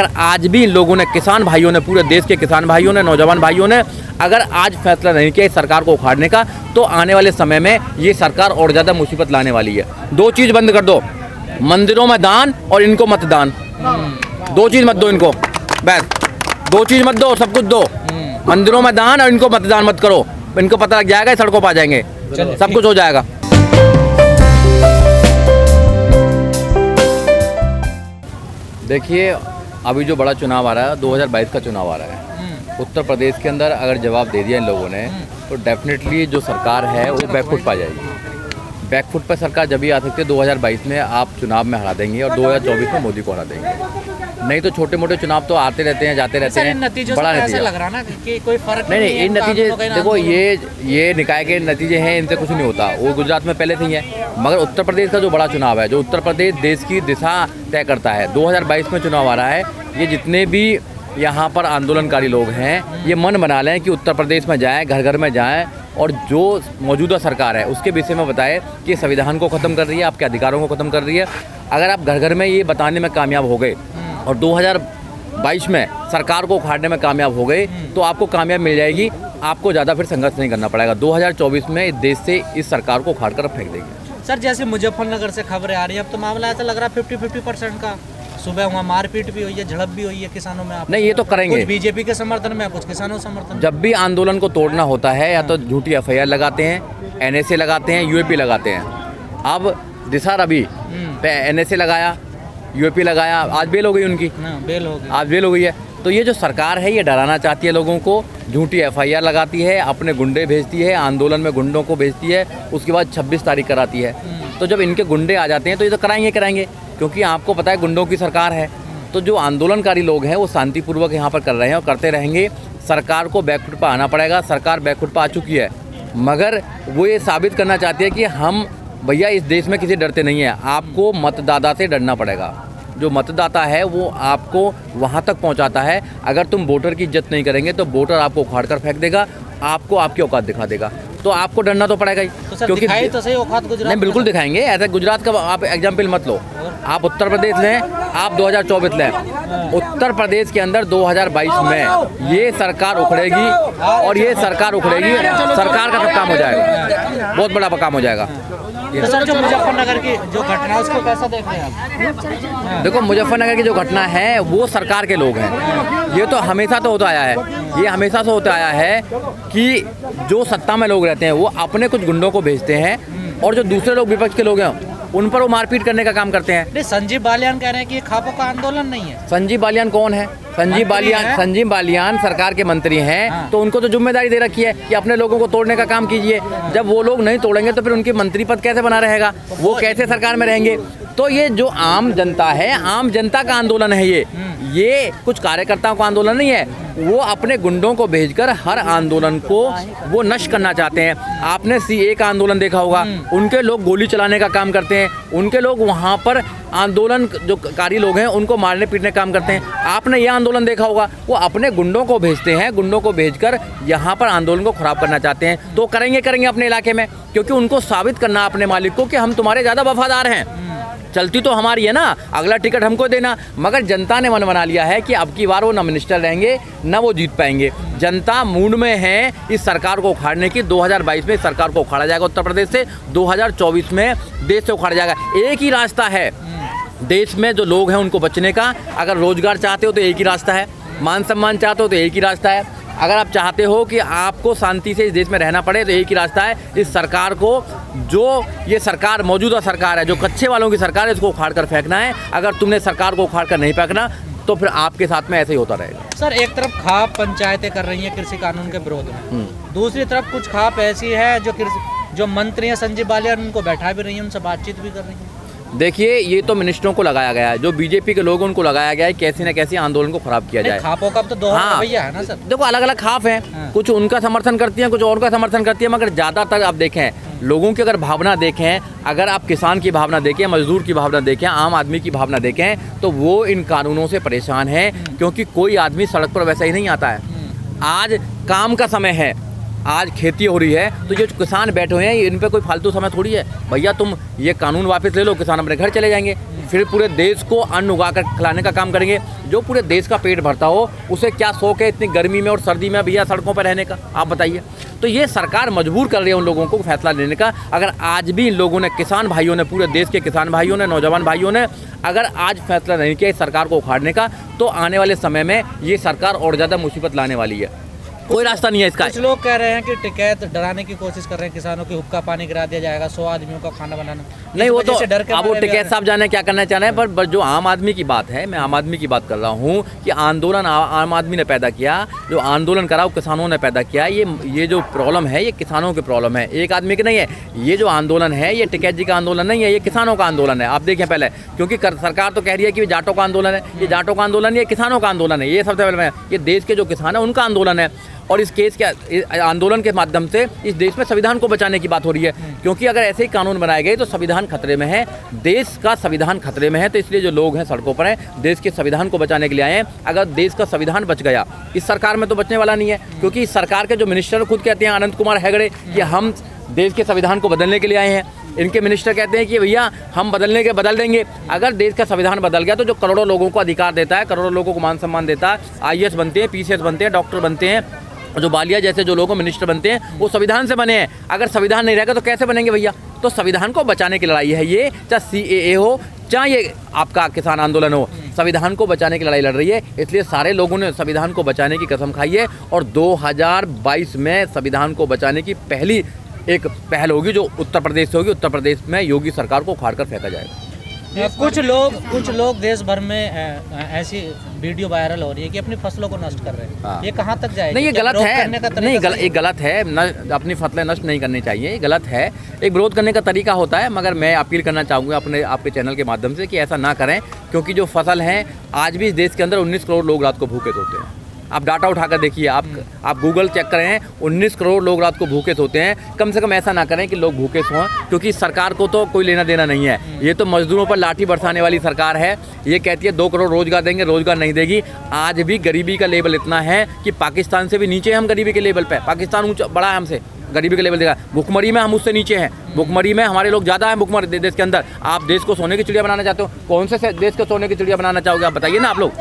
अगर आज भी इन लोगों ने, किसान भाइयों ने, पूरे देश के किसान भाइयों ने, नौजवान भाइयों ने अगर आज फैसला नहीं किया इस सरकार को उखाड़ने का, तो आने वाले समय में ये सरकार और ज़्यादा मुसीबत लाने वाली है। दो चीज़ बंद कर दो, मंदिरों में दान और इनको मतदान। दो चीज़ मत दो इनको, बस दो चीज़ मत दो, सब कुछ दो। मंदिरों में दान और इनको मतदान मत करो, इनको पता लग जाएगा, सड़कों पर आ जाएंगे, सब कुछ हो जाएगा। देखिए, अभी जो बड़ा चुनाव आ रहा है, 2022 का चुनाव आ रहा है, उत्तर प्रदेश के अंदर अगर जवाब दे दिया इन लोगों ने, तो डेफिनेटली जो सरकार है वो बैकफुट पर आ जाएगी। बैकफुट पर सरकार जब भी आ सकती है, 2022 में आप चुनाव में हरा देंगे और 2024 में मोदी को हरा देंगे। नहीं तो छोटे मोटे चुनाव तो आते रहते हैं, जाते रहते हैं, बड़ा नतीजा लग रहा ना कि कोई फर्क नहीं। इन नतीजे देखो, ये निकाय के नतीजे हैं, इनसे कुछ नहीं होता। वो गुजरात में पहले से ही है, मगर उत्तर प्रदेश का जो बड़ा चुनाव है, जो उत्तर प्रदेश देश की दिशा तय करता है, 2022 में चुनाव आ रहा है। ये जितने भी यहाँ पर आंदोलनकारी लोग हैं, ये मन बना लें कि उत्तर प्रदेश में जाएं, घर घर में जाएं और जो मौजूदा सरकार है उसके विषय में बताए कि संविधान को ख़त्म कर रही है, आपके अधिकारों को ख़त्म कर रही है। अगर आप घर घर में ये बताने में कामयाब हो गए और 2022 में सरकार को उखाड़ने में कामयाब हो गए, तो आपको कामयाब मिल जाएगी, आपको ज़्यादा फिर संघर्ष नहीं करना पड़ेगा। 2024 में इस देश से इस सरकार को उखाड़ कर फेंक देगी। सर, जैसे मुजफ्फरनगर से खबरें आ रही हैं, अब तो मामला ऐसा लग रहा है 50-50% का। सुबह वहाँ मारपीट भी हुई है, झड़प भी हुई है किसानों में। आप नहीं, ये तो करेंगे, कुछ बीजेपी के समर्थन में, कुछ किसानों समर्थन में। जब भी आंदोलन को तोड़ना होता है, या तो झूठी FIR लगाते हैं, NSA लगाते हैं, UAP लगाते हैं। अब दिशा रवि पे NSA लगाया, UAP लगाया, आज बेल हो गई उनकी, बेल हो गई, आज बेल हो गई है। तो ये जो सरकार है, ये डराना चाहती है लोगों को, झूठी FIR लगाती है, अपने गुंडे भेजती है, आंदोलन में गुंडों को भेजती है, उसके बाद 26 तारीख कराती है। तो जब इनके गुंडे आ जाते हैं तो ये तो कराएंगे, क्योंकि आपको पता है गुंडों की सरकार है। तो जो आंदोलनकारी लोग हैं वो शांतिपूर्वक यहाँ पर कर रहे हैं और करते रहेंगे। सरकार को बैकफुट पर आना पड़ेगा, सरकार बैकफुट पर आ चुकी है, मगर वो ये साबित करना चाहती है कि हम भैया इस देश में किसी डरते नहीं है। आपको मतदाता से डरना पड़ेगा। जो मतदाता है वो आपको वहाँ तक पहुँचाता है। अगर तुम वोटर की इज्जत नहीं करेंगे तो वोटर आपको उखाड़ कर फेंक देगा, आपको आपकी औकात दिखा देगा। तो आपको डरना तो पड़ेगा ही, तो क्योंकि तो सही औकात गुजरात नहीं, बिल्कुल दिखाएंगे। ऐसा गुजरात का आप एग्जाम्पल मत लो, आप उत्तर प्रदेश लें, आप 2024 लें। उत्तर प्रदेश के अंदर 2022 में ये सरकार उखड़ेगी और ये सरकार उखड़ेगी, सरकार का सब काम हो जाएगा, बहुत बड़ा काम हो जाएगा। तो सर, जो मुजफ्फरनगर की जो घटना है उसको कैसा देख रहे हैं आप? देखो, मुजफ्फरनगर की जो घटना है वो सरकार के लोग हैं। ये तो हमेशा से होता आया है, ये हमेशा से होता आया है कि जो सत्ता में लोग रहते हैं वो अपने कुछ गुंडों को भेजते हैं और जो दूसरे लोग विपक्ष के लोग हैं उन पर वो मारपीट करने का काम करते हैं। नहीं, संजीव बालियान कह रहे हैं कि ये खापों का आंदोलन नहीं है। संजीव बालियान कौन है? संजीव बालियान सरकार के मंत्री हैं। तो उनको तो जिम्मेदारी दे रखी है कि अपने लोगों को तोड़ने का काम कीजिए। जब वो लोग नहीं तोड़ेंगे तो फिर उनके मंत्री पद कैसे बना रहेगा, वो कैसे सरकार में रहेंगे? तो ये जो आम जनता है, आम जनता का आंदोलन है, ये कुछ कार्यकर्ताओं का आंदोलन नहीं है। वो अपने गुंडों को भेजकर हर आंदोलन को वो नष्ट करना चाहते हैं। आपने CA का आंदोलन देखा होगा, उनके लोग गोली चलाने का काम करते हैं, उनके लोग वहाँ पर आंदोलन जो कारी लोग हैं उनको मारने पीटने का काम करते हैं। आपने ये आंदोलन देखा होगा, वो अपने गुंडों को भेजते हैं, गुंडों को भेजकर यहाँ पर आंदोलन को खराब करना चाहते हैं। तो करेंगे अपने इलाके में, क्योंकि उनको साबित करना अपने मालिक को कि हम तुम्हारे ज़्यादा वफादार हैं। चलती तो हमारी है ना, अगला टिकट हमको देना। मगर जनता ने मन बना लिया है कि अब की बार वो न मिनिस्टर रहेंगे न वो जीत पाएंगे। जनता मूड में है इस सरकार को उखाड़ने की। 2022 में इस सरकार को उखाड़ा जाएगा उत्तर प्रदेश से, 2024 में देश से उखाड़ा जाएगा। एक ही रास्ता है देश में जो लोग हैं उनको बचने का। अगर रोजगार चाहते हो तो एक ही रास्ता है, मान सम्मान चाहते हो तो एक ही रास्ता है, अगर आप चाहते हो कि आपको शांति से इस देश में रहना पड़े तो एक ही रास्ता है, इस सरकार को, जो ये सरकार मौजूदा सरकार है, जो कच्चे वालों की सरकार है, इसको उखाड़ कर फेंकना है। अगर तुमने सरकार को उखाड़ कर नहीं फेंकना तो फिर आपके साथ में ऐसे ही होता रहेगा। सर, एक तरफ खाप पंचायतें कर रही हैं कृषि कानून के विरोध में, दूसरी तरफ कुछ खाप ऐसी है जो मंत्री हैं संजीव बालियान, उनको बैठा भी रही हैं, उनसे बातचीत भी कर रही हैं। देखिए, ये तो मिनिस्टरों को लगाया गया है, जो बीजेपी के लोग उनको लगाया गया है कैसे न कैसे आंदोलन को खराब किया जाए। खापों का तो दोहरा रवैया है ना सर। देखो, अलग अलग खाप हैं, कुछ उनका समर्थन करती हैं, कुछ और का समर्थन करती है, मगर ज़्यादातर आप देखें लोगों की अगर भावना देखें, अगर आप किसान की भावना देखें, मजदूर की भावना देखें, आम आदमी की भावना देखें, तो वो इन कानूनों से परेशान है, क्योंकि कोई आदमी सड़क पर वैसा ही नहीं आता है। आज काम का समय है, आज खेती हो रही है, तो ये जो किसान बैठे हुए हैं इन पे कोई फालतू समय थोड़ी है। भैया तुम ये कानून वापस ले लो, किसान अपने घर चले जाएंगे। फिर पूरे देश को अन्न उगा कर खिलाने का काम करेंगे। जो पूरे देश का पेट भरता हो उसे क्या शौक है इतनी गर्मी में और सर्दी में भैया सड़कों पर रहने का, आप बताइए। तो ये सरकार मजबूर कर रही है उन लोगों को फैसला लेने का। अगर आज भी इन लोगों ने, किसान भाइयों ने, पूरे देश के किसान भाइयों ने, नौजवान भाइयों ने अगर आज फैसला नहीं किया इस सरकार को उखाड़ने का, तो आने वाले समय में ये सरकार और ज़्यादा मुसीबत लाने वाली है। कोई रास्ता नहीं है इसका। कुछ लोग कह रहे हैं कि टिकैत डराने की कोशिश कर रहे हैं किसानों की, हुक्का पानी गिरा दिया जाएगा, 100 आदमियों का खाना बनाना। नहीं, वो तो डर के अब वो टिकैत साहब जाने क्या करना चाह रहे हैं, पर जो आम आदमी की बात है, मैं आम आदमी की बात कर रहा हूँ कि आंदोलन आम आदमी ने पैदा किया, जो आंदोलन करा वो किसानों ने पैदा किया। ये जो प्रॉब्लम है ये किसानों की प्रॉब्लम है, एक आदमी की नहीं है। ये जो आंदोलन है ये टिकैत जी का आंदोलन नहीं है, ये किसानों का आंदोलन है। आप देखें पहले, क्योंकि सरकार तो कह रही है कि जाटों का आंदोलन है, ये जाटों का आंदोलन, ये किसानों का आंदोलन है। ये सबसे पहले ये देश के जो किसान है उनका आंदोलन है। और इस केस के आंदोलन के माध्यम से इस देश में संविधान को बचाने की बात हो रही है, क्योंकि अगर ऐसे ही कानून बनाए गए तो संविधान खतरे में है, देश का संविधान खतरे में है। तो इसलिए जो लोग हैं सड़कों पर हैं, देश के संविधान को बचाने के लिए आए हैं। अगर देश का संविधान बच गया, इस सरकार में तो बचने वाला नहीं है, क्योंकि इस सरकार के जो मिनिस्टर खुद कहते हैं, आनंद कुमार हेगड़े, कि हम देश के संविधान को बदलने के लिए आए हैं। इनके मिनिस्टर कहते हैं कि भैया हम बदल देंगे। अगर देश का संविधान बदल गया तो जो करोड़ों लोगों को अधिकार देता है, करोड़ों लोगों को मान सम्मान देता है, IAS बनते हैं, PCS बनते हैं, डॉक्टर बनते हैं, जो बालिया जैसे जो लोगों मिनिस्टर बनते हैं वो संविधान से बने हैं। अगर संविधान नहीं रहेगा तो कैसे बनेंगे भैया? तो संविधान को बचाने की लड़ाई है ये, चाहे CAA हो, चाहे ये आपका किसान आंदोलन हो, संविधान को बचाने की लड़ाई लड़ रही है। इसलिए सारे लोगों ने संविधान को बचाने की कसम खाई है और 2022 में संविधान को बचाने की पहली एक पहल होगी जो उत्तर प्रदेश से होगी। उत्तर प्रदेश में योगी सरकार को उखाड़ कर फेंका जाएगा। कुछ लोग देश भर में ऐसी वीडियो वायरल हो रही है कि अपनी फसलों को नष्ट कर रहे हैं। हाँ। ये कहाँ तक जाएगा? नहीं, ये गलत है। नहीं, ये गलत है। अपनी फसलें नष्ट नहीं करनी चाहिए, ये गलत है। एक विरोध करने का तरीका होता है, मगर मैं अपील करना चाहूँगा आपके चैनल के माध्यम से कि ऐसा ना करें, क्योंकि जो फसल है आज भी इस देश के अंदर 19 करोड़ लोग रात को भूखे सोते हैं। आप डाटा उठाकर देखिए, आप गूगल चेक करें, 19 करोड़ लोग रात को भूखे सोते हैं। कम से कम ऐसा ना करें कि लोग भूखे सोएं, क्योंकि सरकार को तो कोई लेना देना नहीं है। ये तो मजदूरों पर लाठी बरसाने वाली सरकार है। ये कहती है 2 करोड़ रोजगार देंगे, रोजगार नहीं देगी। आज भी गरीबी का लेवल इतना है कि पाकिस्तान से भी नीचे हम गरीबी के लेवल पे। पाकिस्तान ऊंचा बड़ा है हमसे, गरीबी के लेवल देखा। भुखमरी में हम उससे नीचे हैं, भुखमरी में हमारे लोग ज़्यादा हैं भुखमरी देश के अंदर। आप देश को सोने की चिड़िया बनाना चाहते हो? कौन से देश को सोने की चिड़िया बनाना चाहोगे आप बताइए ना आप लोग।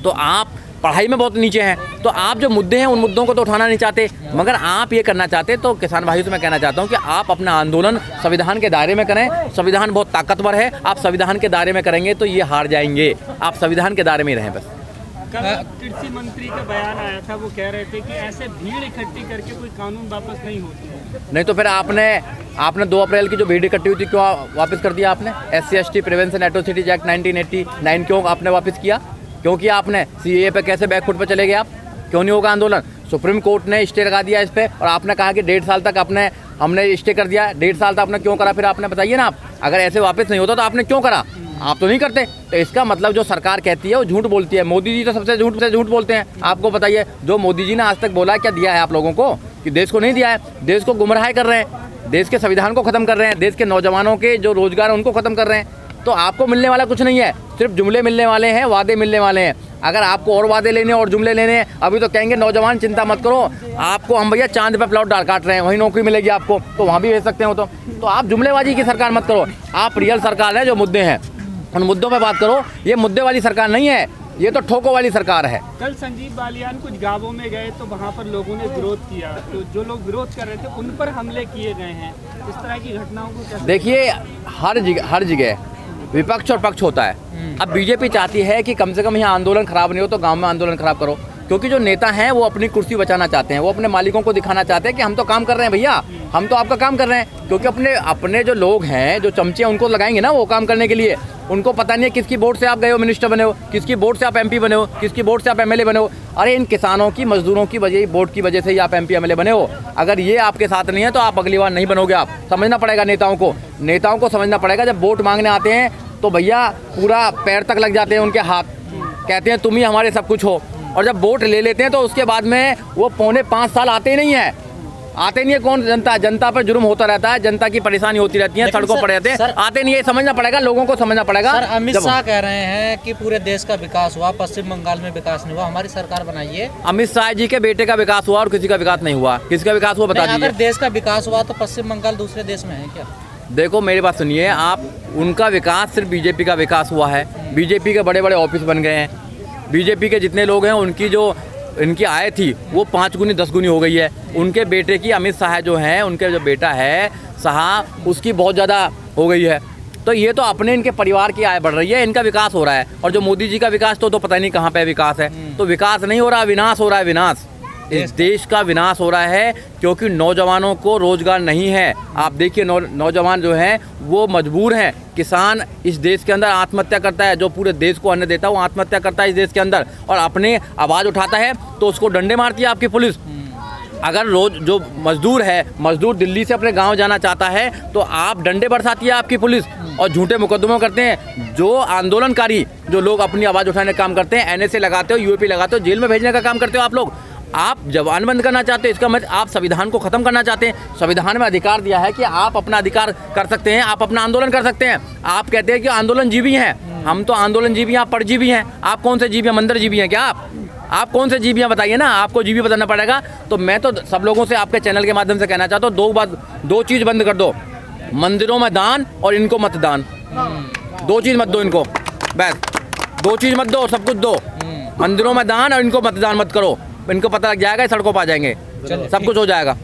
तो आप पढ़ाई में बहुत नीचे हैं, तो आप जो मुद्दे हैं उन मुद्दों को तो उठाना नहीं चाहते, मगर आप ये करना चाहते। तो किसान भाइयों से मैं कहना चाहता हूँ कि आप अपना आंदोलन संविधान के दायरे में करें। संविधान बहुत ताकतवर है, आप संविधान के दायरे में करेंगे तो ये हार जाएंगे। आप संविधान के दायरे में रहें बस। कल कृषि मंत्री का बयान आया था, वो कह रहे थे कि ऐसे भीड़ इकट्ठी करके कोई कानून वापस नहीं होती है। नहीं तो फिर आपने 2 अप्रैल की जो भीड़ इकट्ठी हुई थी क्यों वापस कर दिया आपने? SC/ST प्रिवेंशन एट्रोसिटीज एक्ट 1989 क्यों आपने वापस किया? क्यों किया आपने? CAA पे कैसे बैकफुट पे चले गए आप? क्यों नहीं होगा आंदोलन? सुप्रीम कोर्ट ने स्टे लगा दिया इस पे, और आपने कहा कि 1.5 साल तक हमने स्टे कर दिया। 1.5 साल तक आपने क्यों करा? फिर आपने बताइए ना आप, अगर ऐसे वापस नहीं होता तो आपने क्यों करा? आप तो नहीं करते। तो इसका मतलब जो सरकार कहती है वो झूठ बोलती है। मोदी जी तो सबसे झूठ बोलते हैं। आपको बताइए, जो मोदी जी ने आज तक बोला क्या दिया है आप लोगों को? कि देश को नहीं दिया है, देश को गुमराह कर रहे हैं, देश के संविधान को खत्म कर रहे हैं, देश के नौजवानों के जो रोजगार है उनको खत्म कर रहे हैं। तो आपको मिलने वाला कुछ नहीं है, सिर्फ जुमले मिलने वाले हैं, वादे मिलने वाले हैं। अगर आपको और वादे लेने और जुमले लेने हैं, अभी तो कहेंगे नौजवान चिंता मत करो, आपको हम भैया चांद पे प्लॉट डाल काट रहे हैं, वहीं नौकरी मिलेगी आपको, तो वहाँ भी भेज सकते हो। तो आप जुमलेबाजी की सरकार मत करो, आप रियल सरकार है। जो मुद्दे हैं उन मुद्दों पे बात करो। ये मुद्दे वाली सरकार नहीं है, ये तो ठोको वाली सरकार है। कल संजीव बालियान कुछ गांवों में गए तो वहाँ पर लोगों ने विरोध किया, तो जो लोग विरोध कर रहे थे उन पर हमले किए गए हैं। इस तरह की घटनाओं को कैसे देखिए, हर जगह विपक्ष और पक्ष होता है। अब बीजेपी चाहती है कि कम से कम यहाँ आंदोलन खराब नहीं हो तो गांव में आंदोलन खराब करो, क्योंकि जो नेता हैं वो अपनी कुर्सी बचाना चाहते हैं, वो अपने मालिकों को दिखाना चाहते हैं कि हम तो काम कर रहे हैं भैया, हम तो आपका काम कर रहे हैं। क्योंकि अपने जो लोग हैं, जो चमचे हैं, उनको लगाएंगे ना वो काम करने के लिए। उनको पता नहीं है किसकी वोट से आप गए हो मिनिस्टर बने हो, किसकी वोट से आप MP बने हो, किसकी वोट से आप MLA बने हो। अरे इन किसानों की, मजदूरों की वजह, वोट की वजह से ही आप MP MLA बने हो। अगर ये आपके साथ नहीं है तो आप अगली बार नहीं बनोगे। आप समझना पड़ेगा नेताओं को समझना पड़ेगा। जब वोट मांगने आते हैं तो भैया पूरा पैर तक लग जाते हैं उनके हाथ, कहते हैं तुम ही हमारे सब कुछ हो। और जब वोट ले लेते हैं तो उसके बाद में वो 4.5 साल आते ही नहीं है। कौन? जनता पर जुर्म होता रहता है, जनता की परेशानी होती रहती है, सड़कों पर रहते हैं, आते नहीं है। समझना पड़ेगा, लोगों को समझना पड़ेगा। सर, अमित शाह कह रहे हैं कि पूरे देश का विकास हुआ, पश्चिम बंगाल में विकास नहीं हुआ, हमारी सरकार बनाइए। अमित शाह जी के बेटे का विकास हुआ और किसी का विकास नहीं हुआ। किसका विकास हुआ बता दीजिए। अगर देश का विकास हुआ तो पश्चिम बंगाल दूसरे देश में है क्या? देखो मेरी बात सुनिए आप, उनका विकास सिर्फ बीजेपी का विकास हुआ है। बीजेपी के बड़े बड़े ऑफिस बन गए हैं। बीजेपी के जितने लोग हैं उनकी जो इनकी आय थी वो 5 गुनी 10 गुनी हो गई है। उनके बेटे की अमित शाह जो हैं, उनके जो बेटा है शाह, उसकी बहुत ज़्यादा हो गई है। तो ये तो अपने इनके परिवार की आय बढ़ रही है, इनका विकास हो रहा है। और जो मोदी जी का विकास तो पता नहीं कहाँ पे विकास है। तो विकास नहीं हो रहा, विनाश हो रहा है, विनाश। इस देश का विनाश हो रहा है क्योंकि नौजवानों को रोजगार नहीं है। आप देखिए नौजवान जो हैं वो मजबूर हैं। किसान इस देश के अंदर आत्महत्या करता है, जो पूरे देश को अन्न देता है वो आत्महत्या करता है इस देश के अंदर, और अपने आवाज़ उठाता है तो उसको डंडे मारती है आपकी पुलिस। अगर रोज जो मजदूर है, मजदूर दिल्ली से अपने गांव जाना चाहता है तो आप डंडे बरसाती है आपकी पुलिस और झूठे मुकदमे करते हैं। जो आंदोलनकारी जो लोग अपनी आवाज़ उठाने का काम करते हैं, NSA लगाते हो, UAP लगाते हो, जेल में भेजने का काम करते हो आप लोग। आप जवान बंद करना चाहते हो, इसका मतलब आप संविधान को ख़त्म करना चाहते हैं। संविधान में अधिकार दिया है कि आप अपना अधिकार कर सकते हैं, आप अपना आंदोलन कर सकते हैं। आप कहते हैं कि आंदोलन जीवी हैं, हम तो आंदोलन जीवी हैं, आप परजीवी हैं। आप कौन से जीवी हैं? मंदिर जीवी हैं क्या आप कौन से जीवी हैं बताइए ना, आपको जीवी बताना पड़ेगा। तो मैं तो सब लोगों से आपके चैनल के माध्यम से कहना चाहता हूँ, दो चीज़ बंद कर दो, मंदिरों में दान और इनको मतदान। 2 चीज़ मत दो इनको, बस 2 चीज़ मत दो, सब कुछ दो। मंदिरों में दान और इनको मतदान मत करो, इनको पता लग जाएगा, सड़कों पर आ जाएंगे, सब कुछ हो जाएगा।